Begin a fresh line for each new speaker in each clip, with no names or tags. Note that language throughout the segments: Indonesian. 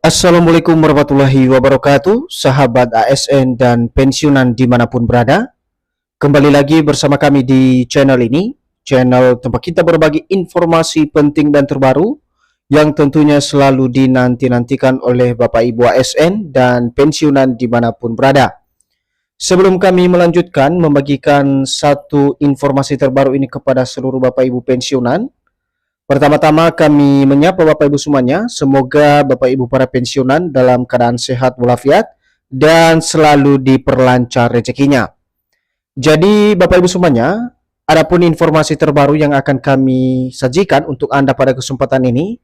Assalamualaikum warahmatullahi wabarakatuh, sahabat ASN dan pensiunan dimanapun berada. Kembali lagi bersama kami di channel ini, channel tempat kita berbagi informasi penting dan terbaru yang tentunya selalu dinanti-nantikan oleh Bapak Ibu ASN dan pensiunan dimanapun berada. Sebelum kami melanjutkan membagikan satu informasi terbaru ini kepada seluruh Bapak Ibu pensiunan, pertama-tama kami menyapa Bapak Ibu semuanya. Semoga Bapak Ibu para pensiunan dalam keadaan sehat walafiat dan selalu diperlancar rezekinya. Jadi Bapak Ibu semuanya, adapun informasi terbaru yang akan kami sajikan untuk Anda pada kesempatan ini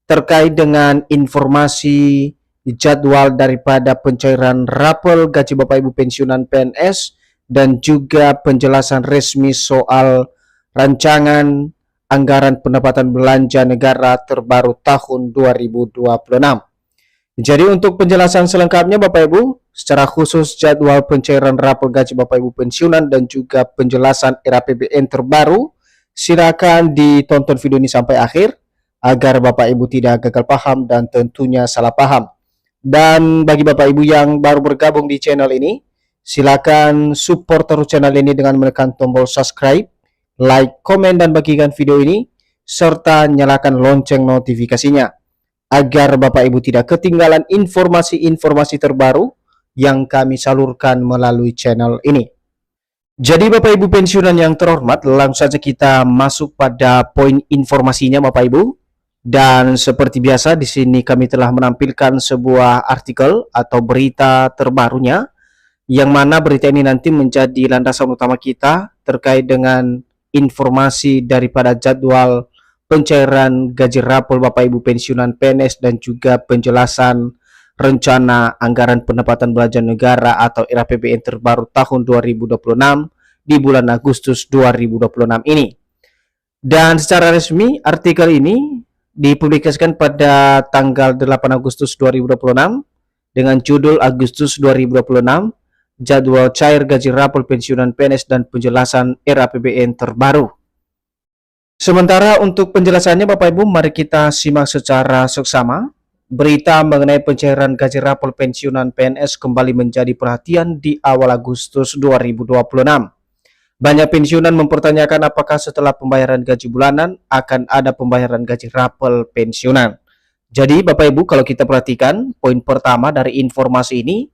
terkait dengan informasi jadwal daripada pencairan rapel gaji Bapak Ibu pensiunan PNS dan juga penjelasan resmi soal rancangan anggaran pendapatan belanja negara terbaru tahun 2026. Jadi untuk penjelasan selengkapnya Bapak Ibu, secara khusus jadwal pencairan rapor gaji Bapak Ibu pensiunan dan juga penjelasan RAPBN terbaru, silakan ditonton video ini sampai akhir agar Bapak Ibu tidak gagal paham dan tentunya salah paham. Dan bagi Bapak Ibu yang baru bergabung di channel ini, silakan support terus channel ini dengan menekan tombol subscribe, like, komen, dan bagikan video ini, serta nyalakan lonceng notifikasinya, agar Bapak Ibu tidak ketinggalan informasi-informasi terbaru yang kami salurkan melalui channel ini. Jadi Bapak Ibu pensiunan yang terhormat, langsung saja kita masuk pada poin informasinya Bapak Ibu. Dan seperti biasa di sini kami telah menampilkan sebuah artikel atau berita terbarunya, yang mana berita ini nanti menjadi landasan utama kita terkait dengan informasi daripada jadwal pencairan gaji rapor Bapak Ibu pensiunan PNS dan juga penjelasan rencana anggaran pendapatan belanja negara atau RAPBN terbaru tahun 2026 di bulan Agustus 2026 ini. Dan secara resmi artikel ini dipublikasikan pada tanggal 8 Agustus 2026 dengan judul Agustus 2026 jadwal cair gaji rapor pensiunan PNS dan penjelasan RAPBN terbaru. Sementara untuk penjelasannya Bapak Ibu, mari kita simak secara seksama. Berita mengenai pencairan gaji rapor pensiunan PNS kembali menjadi perhatian di awal Agustus 2026. Banyak pensiunan mempertanyakan apakah setelah pembayaran gaji bulanan akan ada pembayaran gaji rapor pensiunan. Jadi Bapak Ibu, kalau kita perhatikan poin pertama dari informasi ini,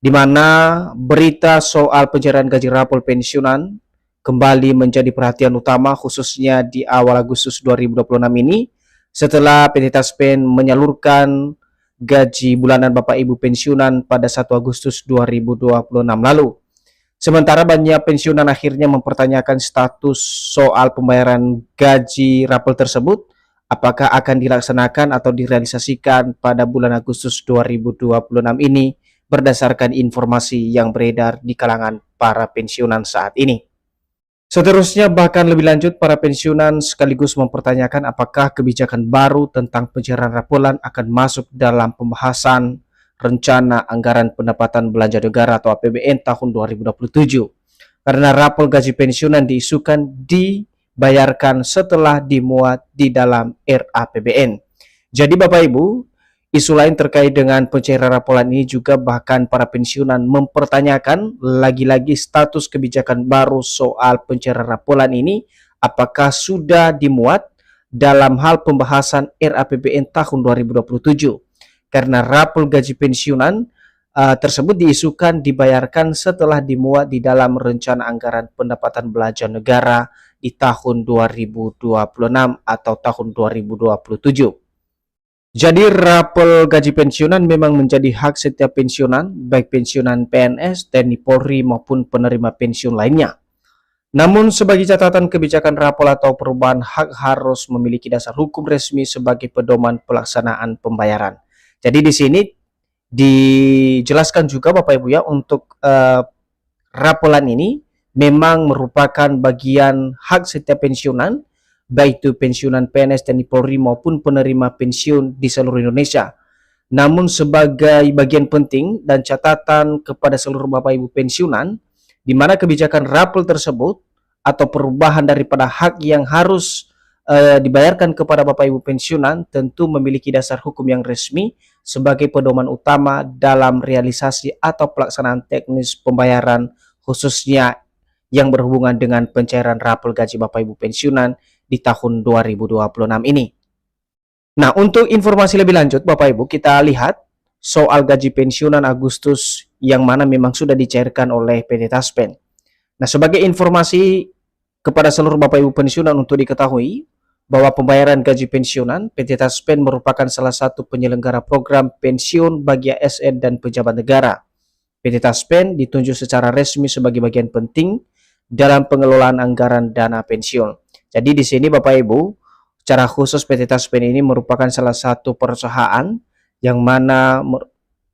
di mana berita soal pencairan gaji rapor pensiunan kembali menjadi perhatian utama khususnya di awal Agustus 2026 ini setelah PT Taspen menyalurkan gaji bulanan Bapak Ibu pensiunan pada 1 Agustus 2026 lalu. Sementara banyak pensiunan akhirnya mempertanyakan status soal pembayaran gaji rapor tersebut, apakah akan dilaksanakan atau direalisasikan pada bulan Agustus 2026 ini berdasarkan informasi yang beredar di kalangan para pensiunan saat ini. Seterusnya bahkan lebih lanjut para pensiunan sekaligus mempertanyakan apakah kebijakan baru tentang pencairan raporan akan masuk dalam pembahasan rencana anggaran pendapatan belanja negara atau APBN tahun 2027. Karena rapor gaji pensiunan diisukan dibayarkan setelah dimuat di dalam RAPBN. Jadi Bapak Ibu, isu lain terkait dengan pencairan raporan ini juga bahkan para pensiunan mempertanyakan lagi-lagi status kebijakan baru soal pencairan raporan ini apakah sudah dimuat dalam hal pembahasan RAPBN tahun 2027. Karena rapor gaji pensiunan tersebut diisukan dibayarkan setelah dimuat di dalam rencana anggaran pendapatan belanja negara di tahun 2026 atau tahun 2027. Jadi rapor gaji pensiunan memang menjadi hak setiap pensiunan, baik pensiunan PNS, TNI Polri maupun penerima pensiun lainnya. Namun sebagai catatan kebijakan rapor atau perubahan hak harus memiliki dasar hukum resmi sebagai pedoman pelaksanaan pembayaran. Jadi di sini dijelaskan juga Bapak Ibu ya untuk raporan ini memang merupakan bagian hak setiap pensiunan, baik itu pensiunan PNS, TNI Polri maupun penerima pensiun di seluruh Indonesia. Namun sebagai bagian penting dan catatan kepada seluruh Bapak Ibu pensiunan, di mana kebijakan rapor tersebut atau perubahan daripada hak yang harus dibayarkan kepada Bapak Ibu pensiunan tentu memiliki dasar hukum yang resmi sebagai pedoman utama dalam realisasi atau pelaksanaan teknis pembayaran khususnya yang berhubungan dengan pencairan rapel gaji Bapak Ibu pensiunan di tahun 2026 ini. Nah, untuk informasi lebih lanjut Bapak Ibu, kita lihat soal gaji pensiunan Agustus yang mana memang sudah dicairkan oleh PT Taspen. Nah, sebagai informasi kepada seluruh Bapak Ibu pensiunan untuk diketahui bahwa pembayaran gaji pensiunan PT Taspen merupakan salah satu penyelenggara program pensiun bagi ASN dan pejabat negara. PT Taspen ditunjuk secara resmi sebagai bagian penting dalam pengelolaan anggaran dana pensiun. Jadi di sini Bapak Ibu, secara khusus PT Taspen ini merupakan salah satu perusahaan yang mana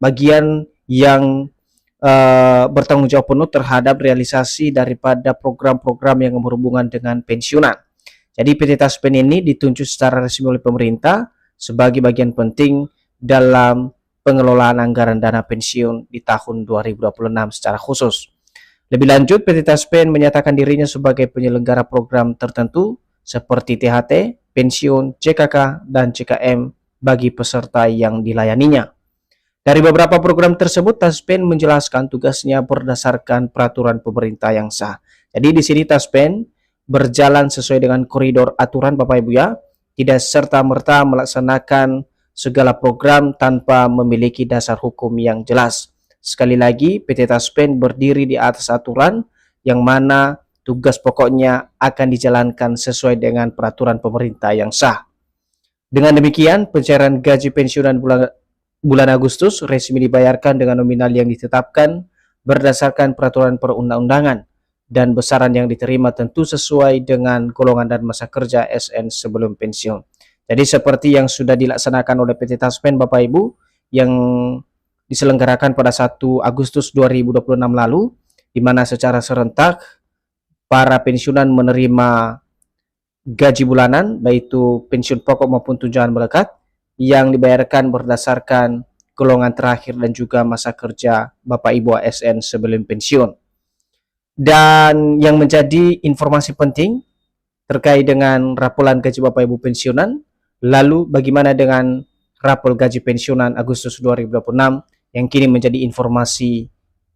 bagian yang bertanggung jawab penuh terhadap realisasi daripada program-program yang berhubungan dengan pensiunan. Jadi PT Taspen ini ditunjuk secara resmi oleh pemerintah sebagai bagian penting dalam pengelolaan anggaran dana pensiun di tahun 2026 secara khusus. Lebih lanjut, PT Taspen menyatakan dirinya sebagai penyelenggara program tertentu seperti THT, pensiun, CKK, dan CKM bagi peserta yang dilayaninya. Dari beberapa program tersebut, Taspen menjelaskan tugasnya berdasarkan peraturan pemerintah yang sah. Jadi di sini Taspen berjalan sesuai dengan koridor aturan Bapak Ibu ya, tidak serta-merta melaksanakan segala program tanpa memiliki dasar hukum yang jelas. Sekali lagi, PT Taspen berdiri di atas aturan yang mana tugas pokoknya akan dijalankan sesuai dengan peraturan pemerintah yang sah. Dengan demikian, pencairan gaji pensiunan bulan Agustus resmi dibayarkan dengan nominal yang ditetapkan berdasarkan peraturan perundang-undangan dan besaran yang diterima tentu sesuai dengan golongan dan masa kerja ASN sebelum pensiun. Jadi seperti yang sudah dilaksanakan oleh PT Taspen Bapak Ibu yang diselenggarakan pada 1 Agustus 2026 lalu, di mana secara serentak para pensiunan menerima gaji bulanan, baik itu pensiun pokok maupun tunjangan melekat, yang dibayarkan berdasarkan golongan terakhir dan juga masa kerja Bapak Ibu ASN sebelum pensiun. Dan yang menjadi informasi penting terkait dengan rapolan gaji Bapak Ibu pensiunan, lalu bagaimana dengan rapor gaji pensiunan Agustus 2026 yang kini menjadi informasi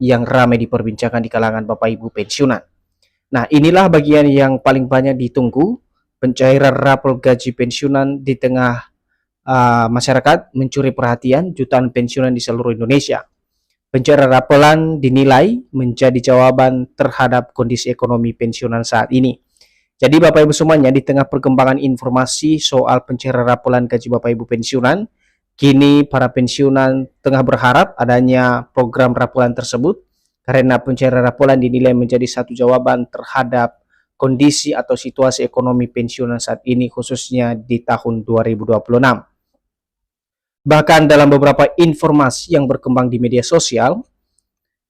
yang ramai diperbincangkan di kalangan Bapak Ibu pensiunan. Nah, inilah bagian yang paling banyak ditunggu, pencairan rapor gaji pensiunan di tengah masyarakat mencuri perhatian jutaan pensiunan di seluruh Indonesia. Pencairan rapolan dinilai menjadi jawaban terhadap kondisi ekonomi pensiunan saat ini. Jadi Bapak Ibu semuanya, di tengah perkembangan informasi soal pencairan rapolan gaji Bapak Ibu pensiunan, kini para pensiunan tengah berharap adanya program rapolan tersebut karena pencairan rapolan dinilai menjadi satu jawaban terhadap kondisi atau situasi ekonomi pensiunan saat ini khususnya di tahun 2026. Bahkan dalam beberapa informasi yang berkembang di media sosial,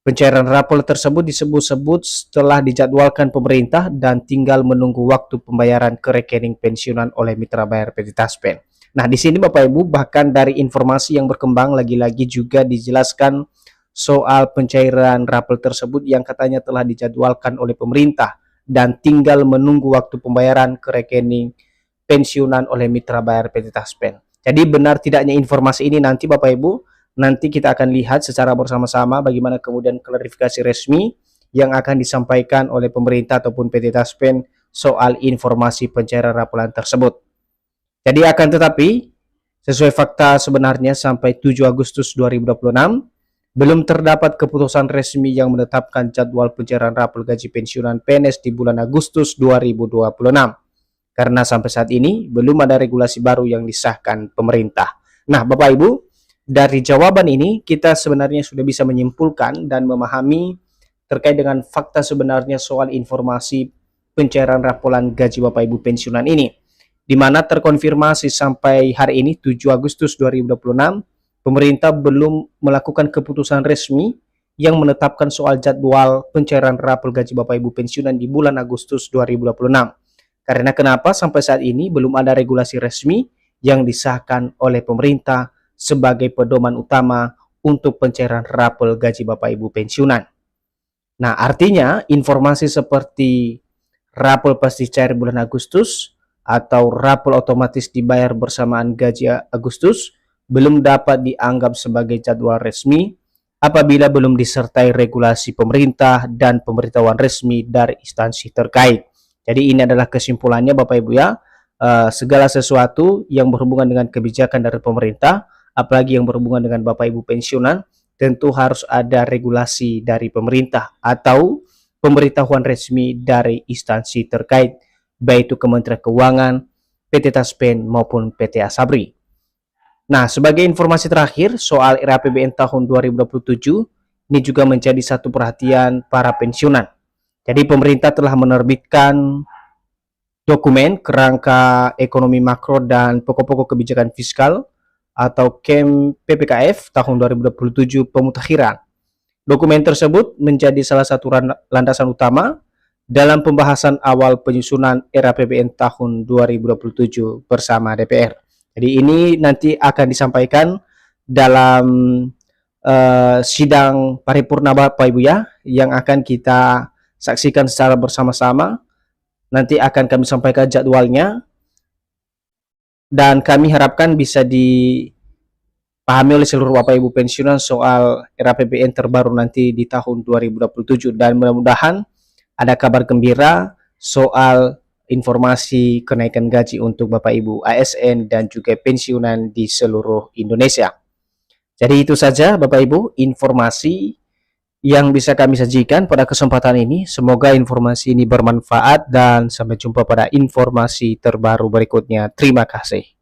pencairan rapor tersebut disebut-sebut setelah dijadwalkan pemerintah dan tinggal menunggu waktu pembayaran ke rekening pensiunan oleh mitra bayar PT Taspen. Nah, di sini Bapak Ibu, bahkan dari informasi yang berkembang lagi-lagi juga dijelaskan soal pencairan rapor tersebut yang katanya telah dijadwalkan oleh pemerintah dan tinggal menunggu waktu pembayaran ke rekening pensiunan oleh mitra bayar PT Taspen. Jadi benar tidaknya informasi ini nanti Bapak Ibu, nanti kita akan lihat secara bersama-sama bagaimana kemudian klarifikasi resmi yang akan disampaikan oleh pemerintah ataupun PT Taspen soal informasi pencairan raporan tersebut. Jadi akan tetapi, sesuai fakta sebenarnya sampai 7 Agustus 2026, belum terdapat keputusan resmi yang menetapkan jadwal pencairan rapor gaji pensiunan PNS di bulan Agustus 2026. Karena sampai saat ini belum ada regulasi baru yang disahkan pemerintah. Nah, Bapak Ibu, dari jawaban ini kita sebenarnya sudah bisa menyimpulkan dan memahami terkait dengan fakta sebenarnya soal informasi pencairan raporan gaji Bapak Ibu pensiunan ini, di mana terkonfirmasi sampai hari ini 7 Agustus 2026, pemerintah belum melakukan keputusan resmi yang menetapkan soal jadwal pencairan rapor gaji Bapak Ibu pensiunan di bulan Agustus 2026. Karena kenapa sampai saat ini belum ada regulasi resmi yang disahkan oleh pemerintah sebagai pedoman utama untuk pencairan rapor gaji Bapak Ibu pensiunan. Nah, artinya informasi seperti rapor pasti cair bulan Agustus atau rapor otomatis dibayar bersamaan gaji Agustus belum dapat dianggap sebagai jadwal resmi apabila belum disertai regulasi pemerintah dan pemberitahuan resmi dari instansi terkait. Jadi ini adalah kesimpulannya Bapak Ibu ya. Segala sesuatu yang berhubungan dengan kebijakan dari pemerintah, apalagi yang berhubungan dengan Bapak Ibu pensiunan, tentu harus ada regulasi dari pemerintah atau pemberitahuan resmi dari instansi terkait, baik itu Kementerian Keuangan, PT Taspen maupun PT Asabri. Nah, sebagai informasi terakhir soal RAPBN tahun 2027, ini juga menjadi satu perhatian para pensiunan. Jadi pemerintah telah menerbitkan dokumen kerangka ekonomi makro dan pokok-pokok kebijakan fiskal atau KEM PPKF tahun 2027 pemutakhiran. Dokumen tersebut menjadi salah satu landasan utama dalam pembahasan awal penyusunan RAPBN tahun 2027 bersama DPR. Jadi ini nanti akan disampaikan dalam sidang paripurna Bapak Ibu ya, yang akan kita saksikan secara bersama-sama. Nanti akan kami sampaikan jadwalnya dan kami harapkan bisa dipahami oleh seluruh Bapak Ibu pensiunan soal RAPBN terbaru nanti di tahun 2027, dan mudah-mudahan ada kabar gembira soal informasi kenaikan gaji untuk Bapak Ibu ASN dan juga pensiunan di seluruh Indonesia. Jadi itu saja Bapak Ibu informasi yang bisa kami sajikan pada kesempatan ini. Semoga informasi ini bermanfaat dan sampai jumpa pada informasi terbaru berikutnya. Terima kasih.